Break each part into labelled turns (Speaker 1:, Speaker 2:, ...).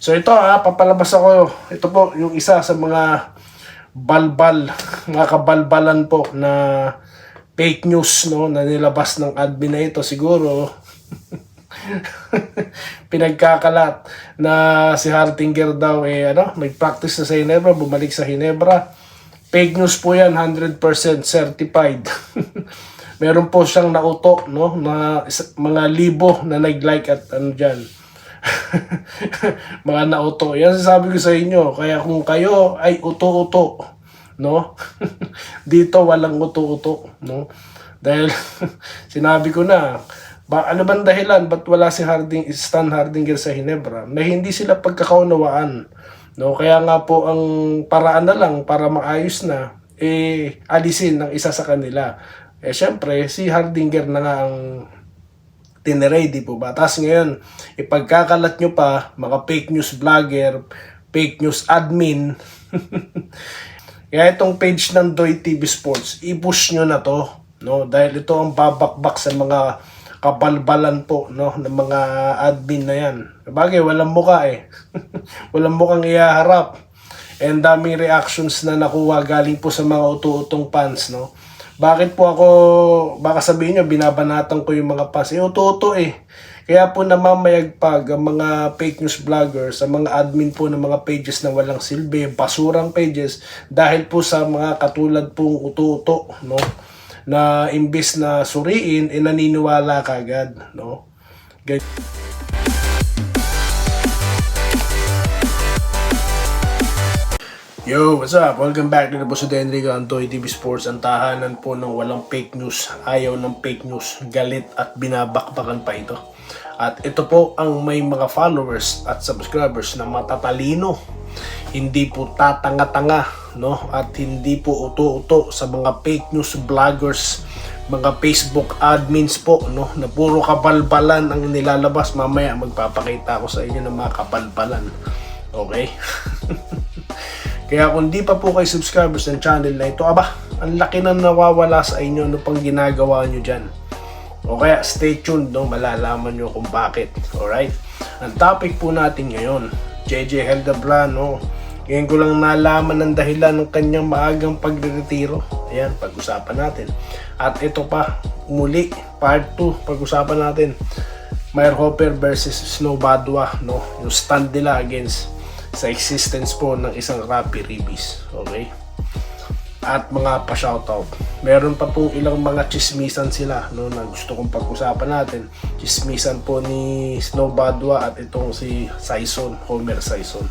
Speaker 1: So ito papalabas ako. Ito po yung isa sa mga balbal, mga kabalbalan po na fake news no na nilabas ng admin na ito. Siguro pinagkakalat na si Hartinger daw nag-practice na sa Ginebra, bumalik sa Ginebra. Fake news po yan, 100% certified. Meron po siyang nauto no na mga libo na nag-like at diyan. Mga nauto. Yan sasabi ko sa inyo. Kaya kung kayo ay uto-uto, no? Dito walang uto-uto, no? Dahil sinabi ko na, ano bang dahilan ba't wala si Stan Hardinger sa Ginebra? Na hindi sila pagkakaunawaan, no? Kaya nga po ang paraan na lang para maayos na alisin ng isa sa kanila. Syempre si Hardinger na nga ang tinray, di po ba? Tapos ngayon, ipagkakalat nyo pa, mga fake news vlogger, fake news admin. Kaya itong page ng Doy TV Sports, i-push nyo na to, no? Dahil ito ang babakbak sa mga kabalbalan po, no? Ng mga admin na yan. Bagay, walang muka walang mukang ihaharap. And daming reactions na nakuha galing po sa mga utu-utong fans, no? Bakit po ako, baka sabihin nyo, binabanatan ko yung mga fans. Uto-uto Kaya po namamayagpag ang mga fake news vloggers, ang mga admin po ng mga pages na walang silbi, basurang pages, dahil po sa mga katulad pong uto-uto, no? Na imbis na suriin, naniniwala kagad, no? Yo, what's up? Welcome back to the Boss Enrico ang Doy TV Sports. Ang tahanan po ng walang fake news, ayaw ng fake news, galit at binabakbakan pa ito. At ito po ang may mga followers at subscribers na matatalino. Hindi po tatanga-tanga, no? At hindi po uto-uto sa mga fake news vloggers, mga Facebook admins po, no? Na puro kabalbalan ang nilalabas. Mamaya magpapakita ako sa inyo ng mga kabalbalan. Okay? Kaya kung di pa po kayo subscribers ng channel na ito, ang laki na nawawala sa inyo, ano pang ginagawa nyo dyan. O kaya stay tuned, no? Malalaman nyo kung bakit. Alright? Ang topic po natin ngayon, JJ Hildebrandt, no? Ngayon ko lang nalaman ng dahilan ng kanyang maagang pagre-retiro. Ayan, pag-usapan natin. At ito pa, muli, part 2, pag-usapan natin. Mayerhofer versus Snow Badwa, no? Yung stand nila against sa existence po ng isang Rapi Ribis. Okay? At mga pa-shoutout. Meron pa pong ilang mga chismisan sila, no, na gusto kong pag-usapan natin. Chismisan po ni Snow Badwa at itong si Sison, Homer Sison.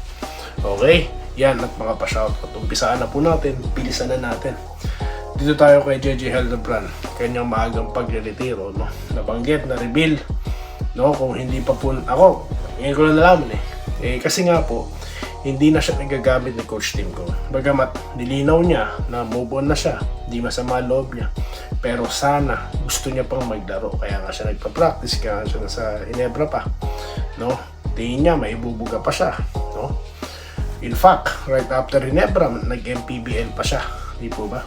Speaker 1: Okay? Yan at mga pa-shoutout. Umpisaan na po natin. Bilisan na natin. Dito tayo kay JJ Hildebrandt. Kanyang maagang pagre-retiro, no? Nabanggit, na reveal, no? Kung hindi pa po ako, ngayon ko na nalaman kasi nga po, hindi na siya nagagamit ni Coach Tim ko. Bagamat nilinaw niya na move on na siya, hindi masama loob niya. Pero sana gusto niya pang maglaro. Kaya nga siya nagpa-practice, kaya nga siya nasa Ginebra pa. No? Tingin niya may ibubuga pa siya. No? In fact, right after Ginebra, nag-MPBL pa siya. Di po ba?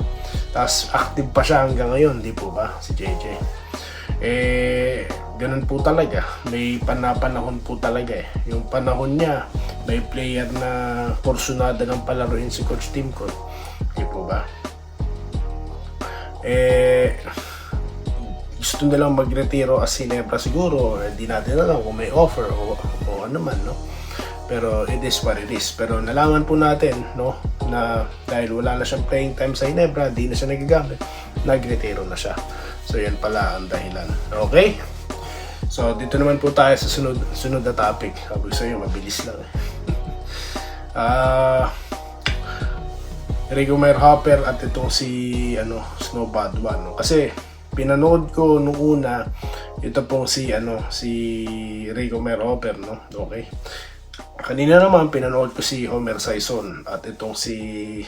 Speaker 1: Tapos active pa siya hanggang ngayon. Di po ba? Si JJ. Ganun po talaga. May panahon po talaga Yung panahon niya, may player na porsyonada ng palaruin si Coach Tim ko. Di po ba? Gusto nilang magretiro as Ginebra siguro. Hindi natin alam kung may offer o ano man, no? Pero it is what it is. Pero nalaman po natin, no, na dahil wala na siyang playing time sa Ginebra, di na siya nagagamit, nagretiro na siya. So yan pala ang dahilan. Okay? So dito naman po tayo sa sunod na topic. Sabi ko sa iyo, mabilis lang Rico Mayerhofer at itong si Snow Badwa, no? Kasi pinanood ko nung una ito pong si Rico Mayerhofer, no? Okay? Kanina naman pinanood ko si Homer Sison at itong si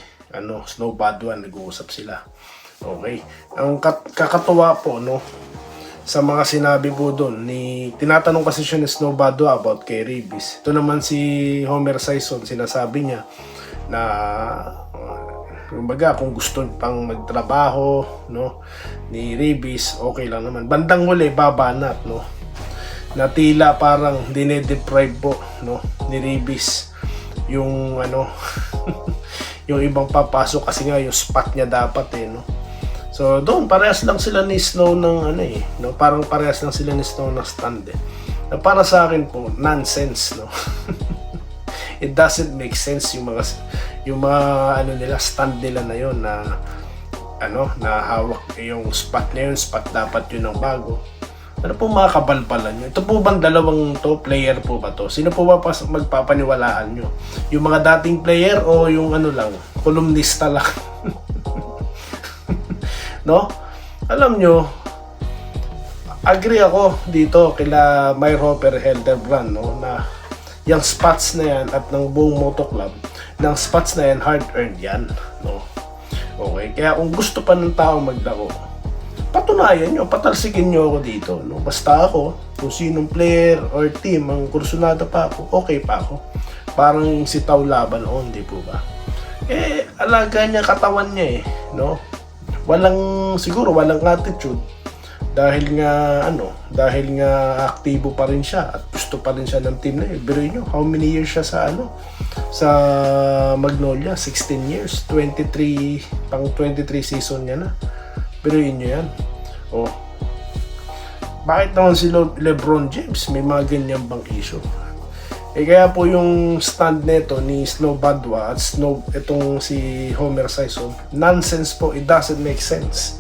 Speaker 1: Snow Badwa, nag-uusap sila. Okay. Ang kakatuwa po, no, sa mga sinabi po doon, tinatanong kasi siya ni Snow Badwa about kay Ribis. Ito naman si Homer Sison, sinasabi niya na kumbaga kung gusto pang magtrabaho, no, ni Ribis, okay lang naman. Bandang huli babanat, no, na tila parang dinedeprive po, no, ni Ribis yung yung ibang papasok kasi nga yung spot niya dapat no. So doon parehas lang sila ni Snow ng no, parang parehas lang sila ni Snow ng stand na para sa akin po nonsense no. It doesn't make sense yung mga nila stand nila na yon na na hawak yung spot na yun, spot dapat yun ng bago. Ano po mga kabalbalan nyo? Ito po bang dalawang to? Player po ba to? Sino po ba magpapaniwalaan nyo? Yung mga dating player o yung lang? Kolumnista lang? No? Alam nyo, agree ako dito kila Mayroper Helderbrand no? Na yung spots na yan at ng buong Moto Club, ng spots na yan, hard-earned yan. No? Okay? Kaya kung gusto pa ng tao maglaro, patunayan nyo, patalsikin nyo ako dito. No? Basta ako, kung sinong player or team ang kursunada pa ako, okay pa ako. Parang si Tau laban on, di po ba? Alaga niya katawan niya no? Siguro walang attitude. Dahil nga aktibo pa rin siya at gusto pa rin siya ng team na yun. Biruin nyo, how many years siya sa Magnolia? 16 years, 23 season niya na. Biruin nyo yan. Bakit naman si LeBron James may mga ganyan bang issue? Kaya po yung stand neto ni Snow Badwa at itong si Homer Sison, nonsense po, it doesn't make sense.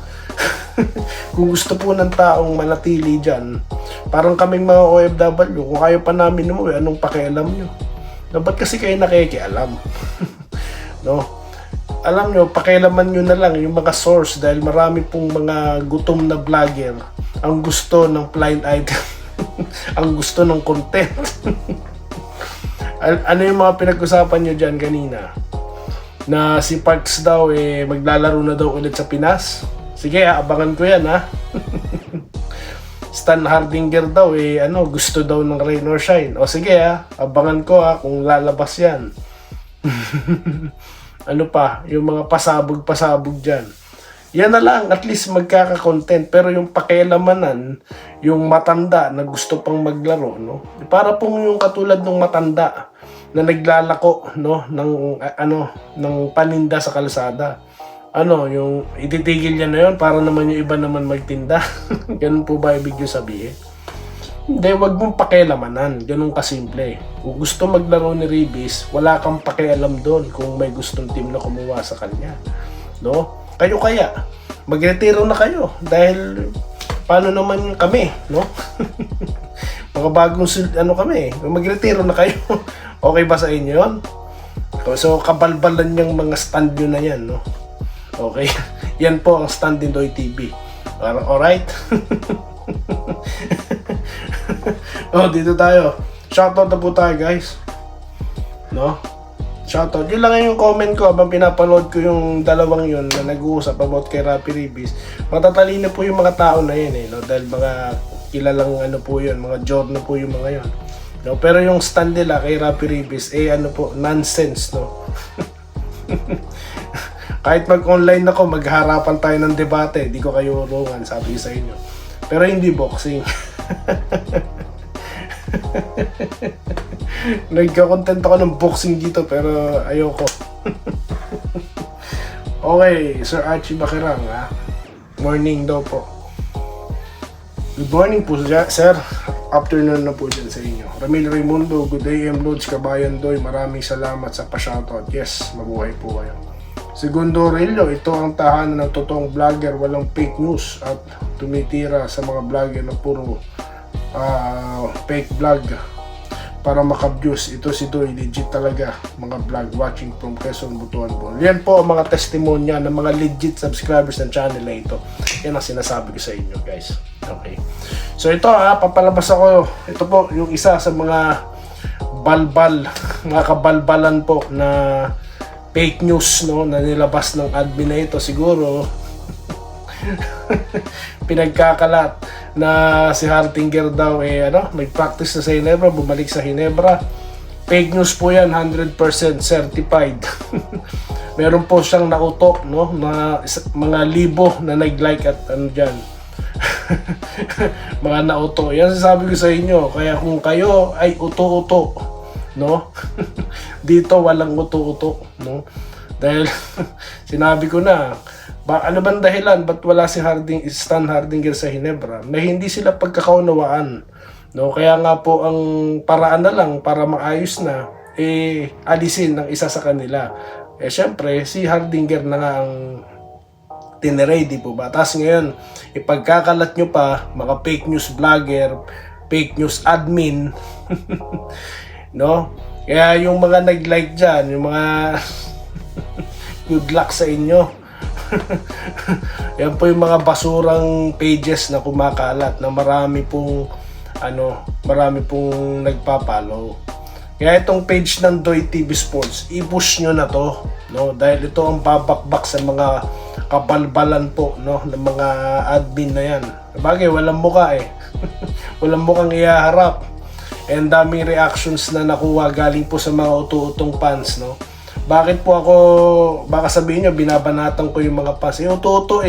Speaker 1: Kung gusto po ng taong manatili dyan, parang kaming mga OFW, kung kayo pa namin umuwi, anong pakialam nyo? Ba't kasi kayo nakikialam? No? Alam nyo, pakialaman nyo na lang yung mga source dahil marami pong mga gutom na vlogger ang gusto ng blind item. Ang gusto ng content. Ano yung mga pinag-usapan nyo dyan kanina? Na si Parks daw maglalaro na daw ulit sa Pinas? Sige, abangan ko yan ha. Stan Hardinger daw gusto daw ng rain or shine. O sige abangan ko kung lalabas yan. Yung mga pasabog-pasabog dyan. Yan na lang, at least magkaka-content. Pero yung pakialamanan, yung matanda na gusto pang maglaro, no? Para pong yung katulad ng matanda na naglalako, no? ng paninda sa kalsada. Yung ititigil niya na yun para naman yung iba naman magtinda. Ganun po ba ibig yung sabihin? Hindi, wag mong pakialamanan. Ganun kasimple. Kung gusto maglaro ni Ribis, wala kang pakialam doon kung may gustong team na kumuha sa kanya. No? Kayo kaya, magretiro na kayo. Dahil, paano naman kami, no? Mga bagong kami, magretiro na kayo. Okay ba sa inyo yun? So, kabalbalan yung mga stand nyo na yan, no? Okay? Yan po ang stand ni Doy TV. Alright? Dito tayo. Shoutout na po tayo, guys. No? Shoutout. Yun lang yung comment ko habang pinapanood ko yung dalawang yun na nag-uusap about kay Rapi Ribis. Matatalino po yung mga tao na yun no? Dahil mga kilalang po yun, mga giorno po yung mga yun. No? Pero yung stand nila kay Rapi Ribis, po, nonsense, no? Kahit mag-online ako, magharapan tayo ng debate, di ko kayo urungan, sabi sa inyo. Pero hindi boxing. Nagka-content ako ng boxing dito, pero ayoko. Okay, Sir Archie Bakirang, morning daw po. Good morning po, sir. Afternoon na po dyan sa inyo. Ramil Raimundo, good day, Lods, Kabayan Doy. Maraming salamat sa pa-shoutout. Yes, mabuhay po kayo. Segundo Aurelio, ito ang tahanan ng totoong vlogger, walang fake news at tumitira sa mga vlogger na puro fake vlog para makabuse. Ito si Doy, legit talaga mga vlog, watching from Quezon, Butuan po. Yan po ang mga testimonya ng mga legit subscribers ng channel na ito. Yan ang sinasabi ko sa inyo, guys. Okay. So ito papalabas ako. Ito po yung isa sa mga balbal, mga kabalbalan po na fake news, no, na nilabas ng admin na ito. Siguro pinagkakalat na si Hardinger daw nag-practice na sa Ginebra, bumalik sa Ginebra. Fake news po yan, 100% certified. Meron po siyang nauto, no, na mga libo na nag-like at dyan. Mga nauto. Yan sasabi ko sa inyo. Kaya kung kayo ay uto-uto no? Dito walang uto-uto, no? Dahil sinabi ko na, ano bang dahilan ba't wala si Stan Hardinger sa Ginebra? May hindi sila pagkakaunawaan, no? Kaya nga po ang paraan na lang para maayos na, alisin ng isa sa kanila. Syempre, si Hardinger na nga ang tineready po ba? Tapos ngayon, ipagkakalat nyo pa, mga fake news vlogger, fake news admin, no? Kaya yung mga nag-like dyan, yung mga good luck sa inyo. Yan po yung mga basurang pages na kumakalat na marami pong nagpa-follow. Kaya itong page ng Doy TV Sports, i-push nyo na to, no? Dahil ito ang babakbak sa mga kabalbalan po, no, ng mga admin na yan. Bagay, walang muka walang mukang ihaharap. And daming reactions na nakuha galing po sa mga utu-utong fans, no? Bakit po ako, baka sabihin nyo, binabanatan ko yung mga fans. Utu-uto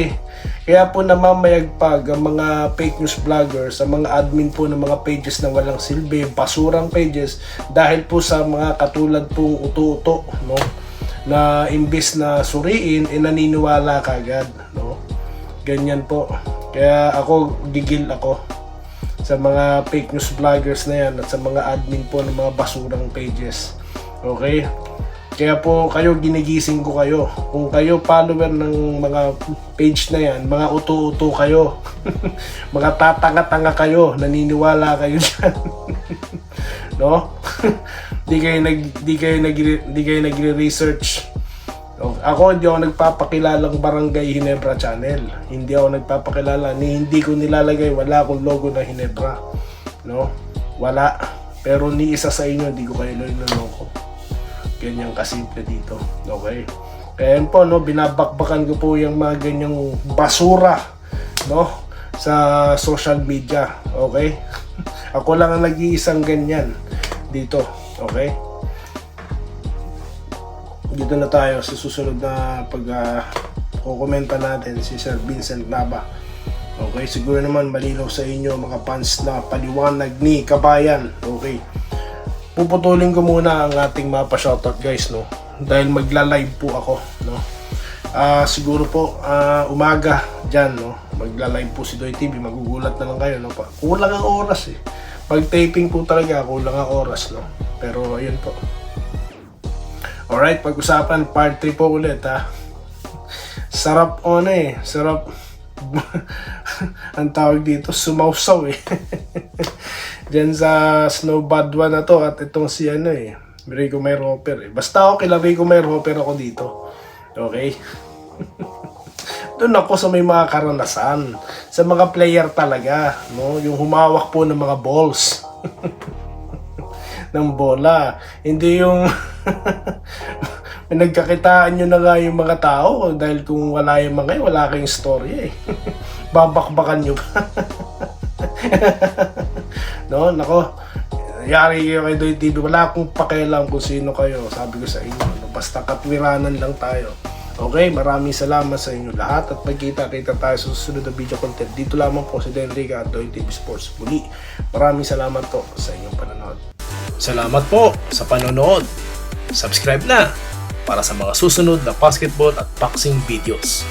Speaker 1: Kaya po namamayagpag ang mga fake news vloggers, ang mga admin po ng mga pages na walang silbi, basurang pages, dahil po sa mga katulad pong utu-uto, no? Na imbis na suriin, naniniwala kagad, no? Ganyan po. Kaya ako, gigil ako sa mga fake news vloggers na yan at sa mga admin po ng mga basurang pages. Okay? Kaya po kayo, ginigising ko kayo. Kung kayo follower ng mga page na yan, mga uto-uto kayo. Mga tatanga-tanga kayo, naniniwala kayo dyan. No? Di kayo nagre-research. Ako, hindi ako nagpapakilalang Barangay Ginebra channel. Hindi ako nagpapakilala. Hindi ko nilalagay. Wala akong logo na Ginebra. No? Wala. Pero ni isa sa inyo, hindi ko kayo niloloko. Ganyan kasimple dito. Okay? Kaya yun po, no, binabakbakan ko po yung mga ganyang basura, no, sa social media. Okay? Ako lang ang nag-iisang ganyan dito. Okay? Dito na tayo sa susunod na kukomenta natin si Sir Vincent Nava. Okay? Siguro naman malinaw sa inyo mga fans na paliwanag ni Kabayan. Okay? Puputulin ko muna ang ating mapa-shoutout guys, no? Dahil magla-live po ako, no? Siguro po umaga dyan, no? Magla-live po si Doy TV, magugulat na lang kayo, no? Kulang ang oras Pag taping po talaga, kulang ang oras, no? Pero ayun po. Alright, pag-usapan, part 3 po ulit, Sarap sarap. Ang tawag dito, sumausaw Diyan sa Snowbad 1 na to at itong si Rico May Roper Basta ako kila Rico May Roper ako dito. Okay? Doon ako sa may mga karanasan. Sa mga player talaga, no? Yung humawak po ng mga balls. Ng bola. Hindi yung nagkakitaan nyo na nga yung mga tao dahil kung wala yung mga wala kayong story babakbakan nyo pa. No, nako. Yari kayo kay Doy TV. Wala akong pakialam kung sino kayo. Sabi ko sa inyo, no? Basta katwiranan lang tayo. Okay, maraming salamat sa inyo lahat at magkita-kita tayo sa susunod na video content. Dito lamang po si Denrica at Doy TV Sports. Muli, maraming salamat po sa inyong panonood. Salamat po sa panonood. Subscribe na para sa mga susunod na basketball at boxing videos.